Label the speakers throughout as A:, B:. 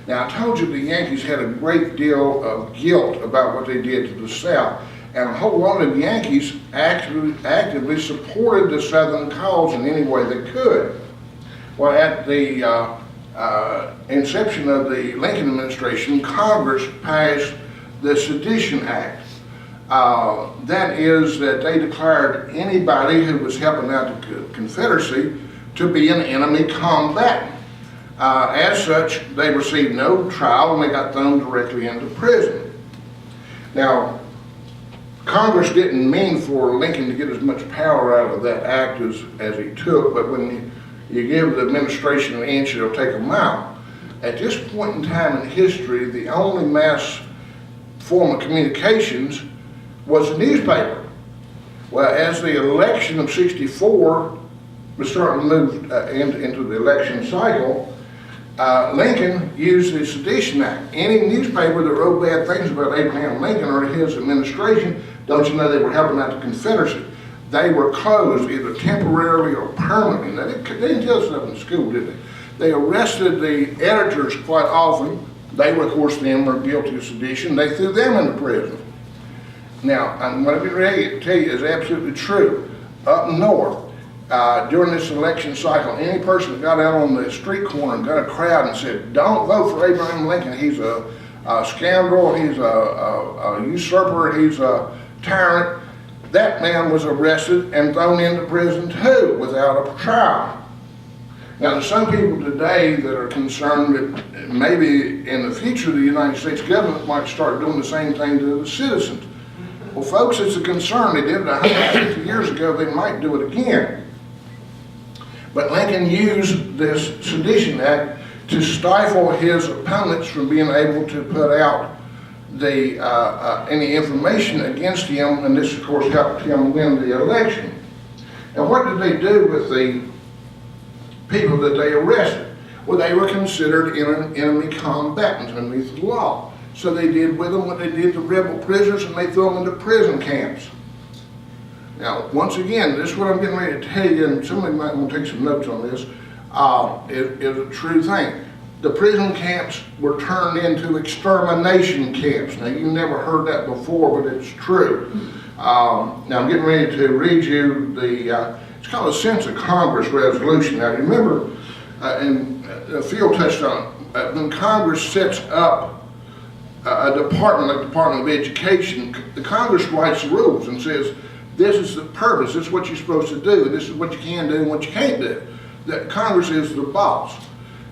A: Now, I told you the Yankees had a great deal of guilt about what they did to the South, and a whole lot of Yankees actively supported the Southern cause in any way they could. Well, at the inception of the Lincoln administration, Congress passed the Sedition Act. That is that they declared anybody who was helping out the Confederacy to be an enemy combatant. As such, they received no trial and they got thrown directly into prison. Now, Congress didn't mean for Lincoln to get as much power out of that act as he took, but when you give the administration an inch, it'll take a mile. At this point in time in history, the only mass form of communications was the newspaper. Well, as the election of '64 was starting to move into the election cycle, Lincoln used the Sedition Act. Any newspaper that wrote bad things about Abraham Lincoln or his administration, don't you know they were helping out the Confederacy? They were closed either temporarily or permanently. Now, they didn't tell us that in school, did they? They arrested the editors quite often. They were, of course, were guilty of sedition. They threw them into prison. Now, what I'm getting ready to tell you is absolutely true. Up north, during this election cycle, any person that got out on the street corner and got a crowd and said, "Don't vote for Abraham Lincoln, he's a scoundrel, he's a usurper, he's a tyrant," that man was arrested and thrown into prison too, without a trial. Now, there's some people today that are concerned that maybe in the future the United States government might start doing the same thing to the citizens. Well, folks, it's a concern. They did it 150 years ago. They might do it again. But Lincoln used this Sedition Act to stifle his opponents from being able to put out any information against him, and this, of course, helped him win the election. And what did they do with the people that they arrested? Well, they were considered enemy combatants underneath the law. So they did with them what they did to rebel prisoners, and they threw them into prison camps. Now, once again, this is what I'm getting ready to tell you, and somebody might want to take some notes on this, is a true thing. The prison camps were turned into extermination camps. Now, you never heard that before, but it's true. Now, I'm getting ready to read you it's called a Sense of Congress resolution. Now, remember, and Phil touched on it, when Congress sets up a department like the Department of Education, the Congress writes the rules and says, this is the purpose, this is what you're supposed to do, this is what you can do and what you can't do. That Congress is the boss.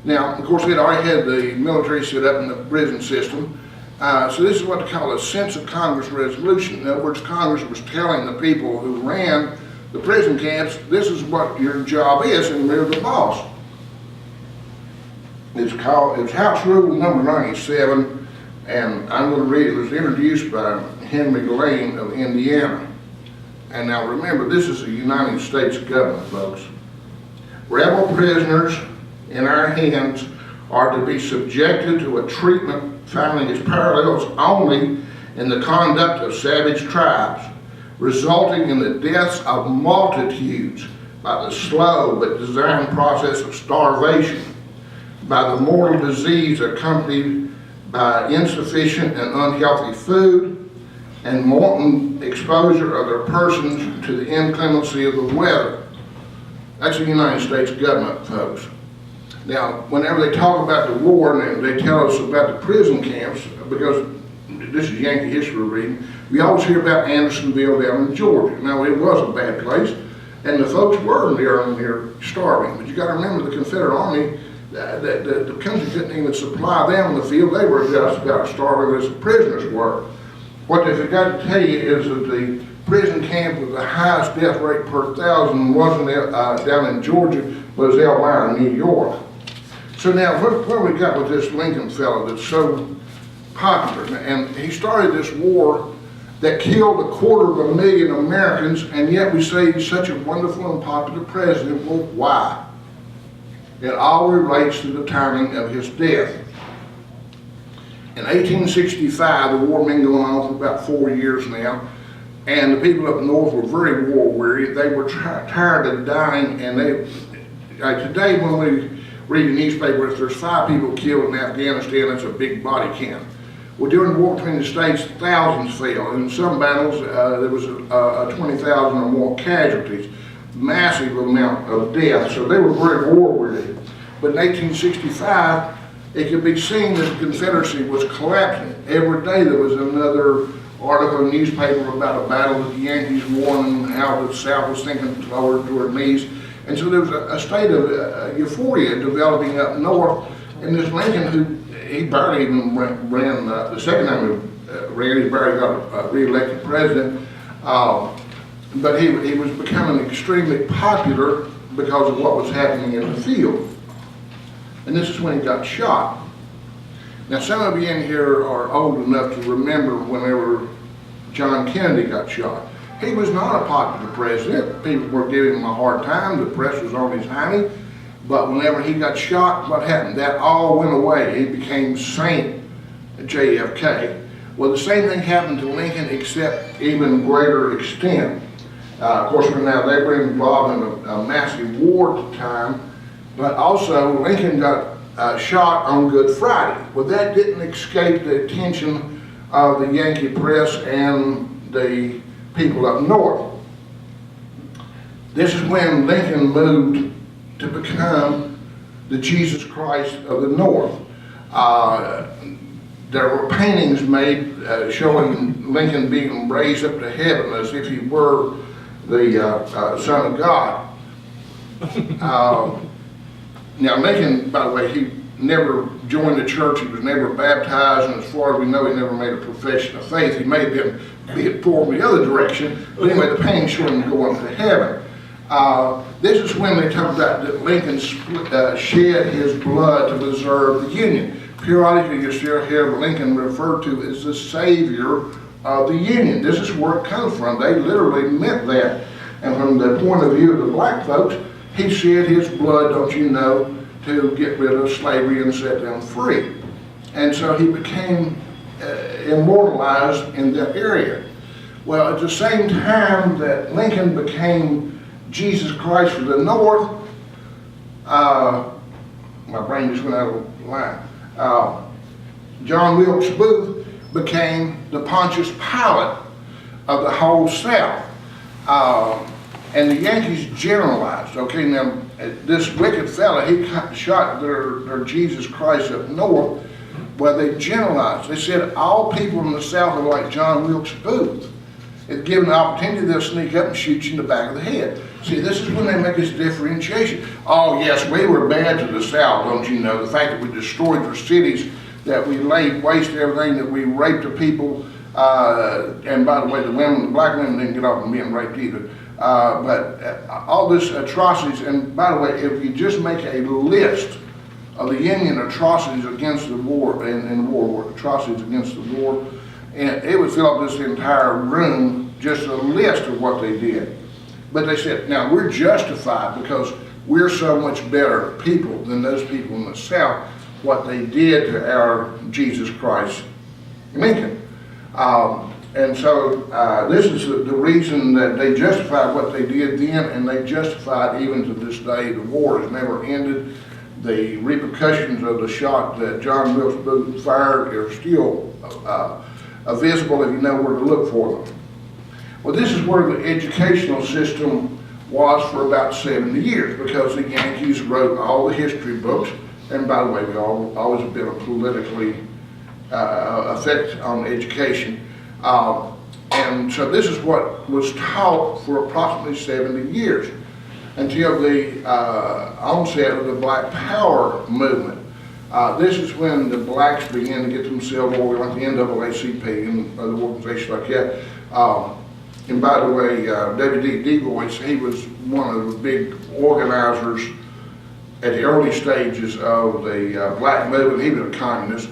A: Now, of course, we had already had the military set up in the prison system, so this is what they call a Sense of Congress resolution. In other words, Congress was telling the people who ran the prison camps, this is what your job is, and they're the boss. It's House Rule number 97, and I'm going to read it. It was introduced by Henry Lane of Indiana. And now remember, this is the United States government, folks. Rebel prisoners in our hands are to be subjected to a treatment finding its parallels only in the conduct of savage tribes, resulting in the deaths of multitudes by the slow but designed process of starvation, by the mortal disease accompanied by insufficient and unhealthy food, and wanton exposure of their persons to the inclemency of the weather. That's the United States government, folks. Now, whenever they talk about the war and they tell us about the prison camps, because this is Yankee history reading, we always hear about Andersonville down in Georgia. Now, it was a bad place, and the folks were there starving. But you got to remember the Confederate Army, the country couldn't even supply them in the field. They were just about as starving as the prisoners were. What they forgot to tell you is that the prison camp with the highest death rate per 1,000 wasn't down in Georgia, was Elmira, New York. So now, what we got with this Lincoln fellow that's so popular? And he started this war that killed 250,000 Americans, and yet we say he's such a wonderful and popular president. Well, why? It all relates to the timing of his death. In 1865, the war had been going on for about 4 years now, and the people up north were very war weary. They were tired of dying, and today when read a newspaper, if there's 5 people killed in Afghanistan, that's a big body count. Well, during the war between the states, thousands fell. In some battles, there was 20,000 or more casualties, massive amount of death. So they were very war-weary. But in 1865, it could be seen that the Confederacy was collapsing. Every day there was another article in the newspaper about a battle that the Yankees won and how the South was sinking lower toward knees. And so there was a state of euphoria developing up north. And this Lincoln, who he barely even ran the second time he ran, he barely got re-elected president. But he was becoming extremely popular because of what was happening in the field. And this is when he got shot. Now, some of you in here are old enough to remember whenever John Kennedy got shot. He was not a popular president. People were giving him a hard time. The press was on his hiney. But whenever he got shot, what happened? That all went away. He became Saint JFK. Well, the same thing happened to Lincoln, except even greater extent. Of course, now they were involved in a massive war at the time. But also, Lincoln got shot on Good Friday. Well, that didn't escape the attention of the Yankee press and the people up north. This is when Lincoln moved to become the Jesus Christ of the North. There were paintings made showing Lincoln being raised up to heaven as if he were the Son of God. Now Lincoln, by the way, he never joined the church, he was never baptized, and as far as we know, he never made a profession of faith. He may have been formed the other direction, but anyway, the painting showed him going to heaven. This is when they talk about that Lincoln shed his blood to preserve the Union. Periodically you still hear Lincoln referred to as the savior of the Union. This is where it comes from. They literally meant that. And from the point of view of the black folks, he shed his blood, don't you know, to get rid of slavery and set them free. And so he became immortalized in that area. Well, at the same time that Lincoln became Jesus Christ for the North, my brain just went out of line. John Wilkes Booth became the Pontius Pilate of the whole South. And the Yankees generalized. Okay, now this wicked fella, he shot their Jesus Christ up north. Well, they generalized. They said all people in the South are like John Wilkes Booth. If given the opportunity, they'll sneak up and shoot you in the back of the head. See, this is when they make this differentiation. Oh, yes, we were bad to the South, don't you know? The fact that we destroyed their cities, that we laid waste everything, that we raped the people. And by the way, the black women didn't get off on being raped either. But all this atrocities, and by the way, if you just make a list of the Union atrocities against the war, and war atrocities against the war, and it would fill up this entire room, just a list of what they did. But they said, now we're justified because we're so much better people than those people in the South, what they did to our Jesus Christ Lincoln. And so this is the reason that they justified what they did then, and they justified even to this day. The war has never ended. The repercussions of the shot that John Wilkes Booth fired are still visible if you know where to look for them. Well, this is where the educational system was for about 70 years, because the Yankees wrote all the history books, and by the way, we always have been a politically effect on education. And so this is what was taught for approximately 70 years until the onset of the Black Power movement. This is when the blacks began to get themselves organized, like the NAACP and other organizations like that. And by the way, W.D. Du Bois, he was one of the big organizers at the early stages of the black movement. He was a communist,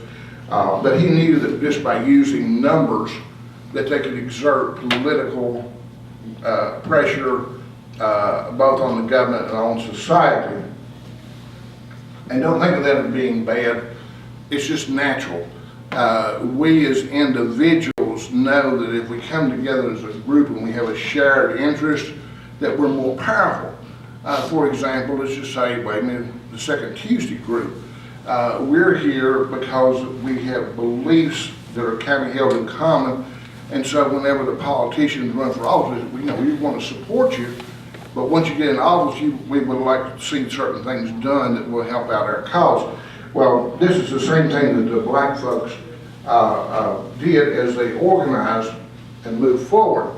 A: but he knew that just by using numbers that they could exert political pressure both on the government and on society. And don't think of that as being bad. It's just natural. We as individuals know that if we come together as a group and we have a shared interest, that we're more powerful. For example, let's just say, wait a minute, the Second Tuesday group. We're here because we have beliefs that are kind of held in common, and so whenever the politicians run for office, we want to support you, but once you get in office, we would like to see certain things done that will help out our cause. Well, this is the same thing that the black folks did as they organized and moved forward.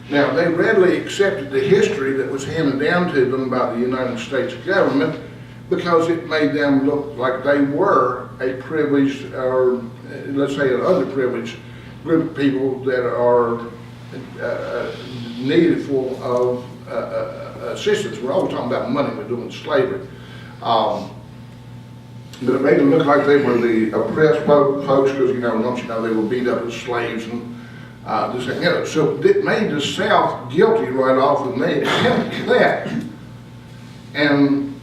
A: Now, they readily accepted the history that was handed down to them by the United States government because it made them look like they were a privileged, or let's say an underprivileged group of people that are needed for assistance. We're always talking about money we're doing slavery. But it made them look like they were the oppressed folks because, don't you know, they were beat up as slaves and this and the other. So it made the South guilty right off, and they accepted that. And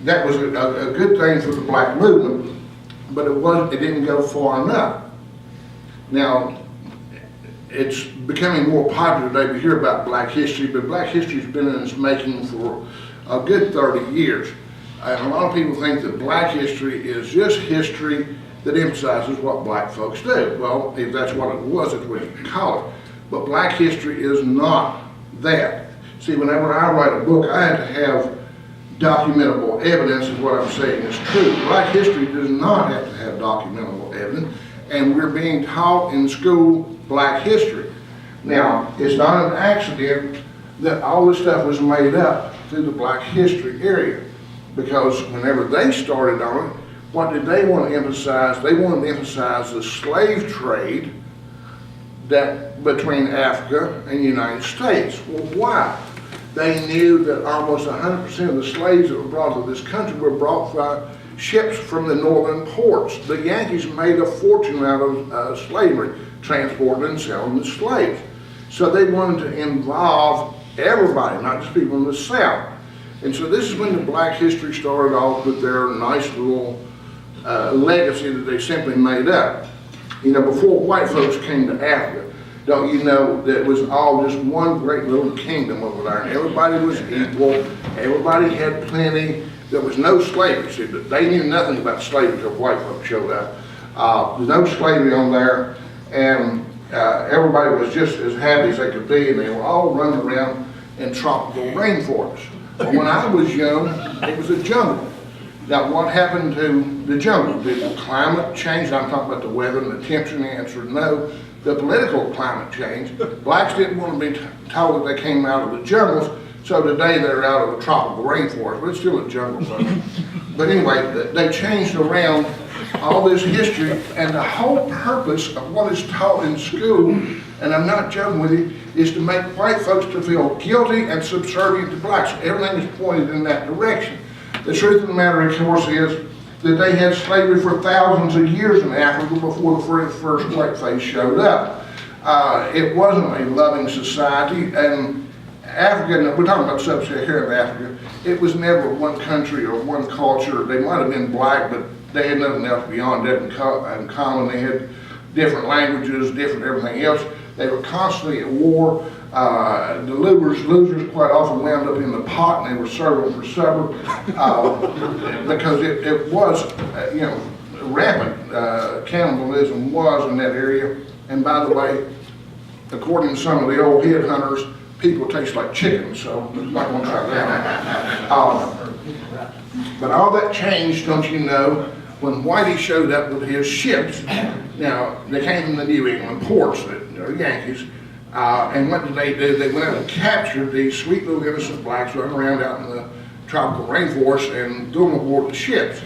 A: that was a good thing for the black movement, but it didn't go far enough. Now, it's becoming more popular today to hear about black history, but black history has been in its making for a good 30 years. And a lot of people think that black history is just history that emphasizes what black folks do. Well, if that's what it was, that's what you can call it. But black history is not that. See, whenever I write a book, I have to have documentable evidence of what I'm saying is true. Black history does not have to have documentable evidence, and we're being taught in school black history. Now, it's not an accident that all this stuff was made up through the black history area, because whenever they started on it, what did they want to emphasize? They wanted to emphasize the slave trade that between Africa and the United States. Well, why? They knew that almost 100% of the slaves that were brought to this country were brought by ships from the northern ports. The Yankees made a fortune out of slavery, transporting and selling the slaves. So they wanted to involve everybody, not just people in the South. And so this is when the black history started off with their nice little legacy that they simply made up. Before white folks came to Africa, don't you know that it was all just one great little kingdom over there, and everybody was equal, everybody had plenty, there was no slavery. See, they knew nothing about slavery until white folks showed up. There's no slavery on there, and everybody was just as happy as they could be, and they were all running around in tropical rainforests. But when I was young, it was a jungle. Now, what happened to the jungle? Did the climate change? I'm talking about the weather and the temperature, and the answer is no. The political climate changed. Blacks didn't want to be told that they came out of the jungles, so today they're out of the tropical rainforest, but it's still a jungle. But anyway, they changed around all this history, and the whole purpose of what is taught in school, and I'm not joking with you, is to make white folks to feel guilty and subservient to blacks. Everything is pointed in that direction. The truth of the matter, of course, is that they had slavery for thousands of years in Africa before the first whiteface showed up. It wasn't a loving society, and Africa, we're talking about sub-Saharan Africa, it was never one country or one culture. They might have been black, but they had nothing else beyond that in common. They had different languages, different everything else. They were constantly at war. The losers quite often wound up in the pot, and they were serving for supper because it was, rampant cannibalism was in that area. And by the way, according to some of the old headhunters, people taste like chicken, so I'm not going to try that. But all that changed, don't you know, when Whitey showed up with his ships. Now, they came from the New England ports, the Yankees, and what did they do? They went out and captured these sweet little innocent blacks running around out in the tropical rainforest and threw them aboard the ships.